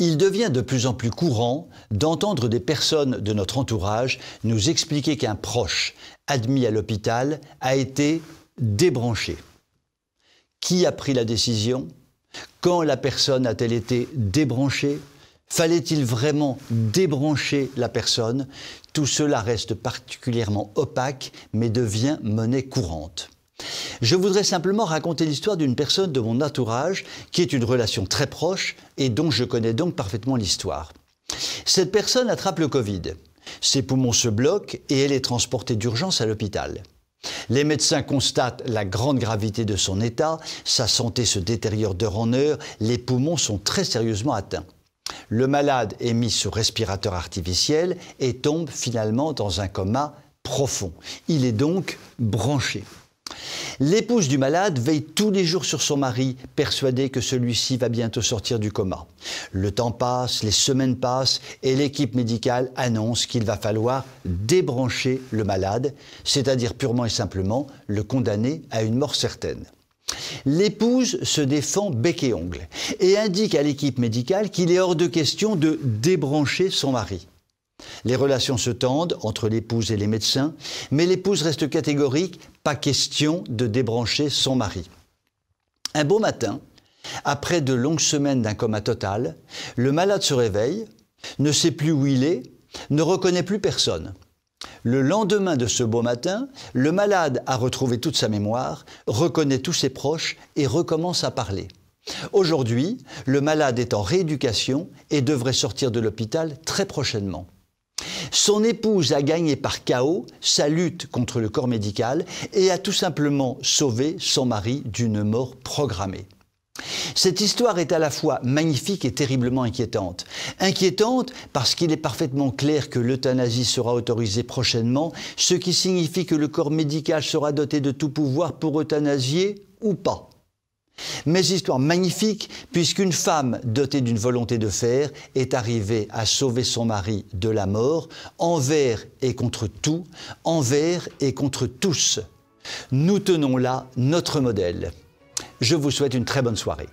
Il devient de plus en plus courant d'entendre des personnes de notre entourage nous expliquer qu'un proche admis à l'hôpital a été débranché. Qui a pris la décision? Quand la personne a-t-elle été débranchée? Fallait-il vraiment débrancher la personne? Tout cela reste particulièrement opaque, mais devient monnaie courante. Je voudrais simplement raconter l'histoire d'une personne de mon entourage qui est une relation très proche et dont je connais donc parfaitement l'histoire. Cette personne attrape le Covid. Ses poumons se bloquent et elle est transportée d'urgence à l'hôpital. Les médecins constatent la grande gravité de son état, sa santé se détériore d'heure en heure, les poumons sont très sérieusement atteints. Le malade est mis sous respirateur artificiel et tombe finalement dans un coma profond. Il est donc branché. L'épouse du malade veille tous les jours sur son mari, persuadée que celui-ci va bientôt sortir du coma. Le temps passe, les semaines passent et l'équipe médicale annonce qu'il va falloir débrancher le malade, c'est-à-dire purement et simplement le condamner à une mort certaine. L'épouse se défend bec et ongle et indique à l'équipe médicale qu'il est hors de question de débrancher son mari. Les relations se tendent entre l'épouse et les médecins, mais l'épouse reste catégorique, pas question de débrancher son mari. Un beau matin, après de longues semaines d'un coma total, le malade se réveille, ne sait plus où il est, ne reconnaît plus personne. Le lendemain de ce beau matin, le malade a retrouvé toute sa mémoire, reconnaît tous ses proches et recommence à parler. Aujourd'hui, le malade est en rééducation et devrait sortir de l'hôpital très prochainement. Son épouse a gagné par chaos sa lutte contre le corps médical et a tout simplement sauvé son mari d'une mort programmée. Cette histoire est à la fois magnifique et terriblement inquiétante. Inquiétante parce qu'il est parfaitement clair que l'euthanasie sera autorisée prochainement, ce qui signifie que le corps médical sera doté de tout pouvoir pour euthanasier ou pas. Mais histoire magnifique puisqu'une femme dotée d'une volonté de fer est arrivée à sauver son mari de la mort envers et contre tout, envers et contre tous. Nous tenons là notre modèle. Je vous souhaite une très bonne soirée.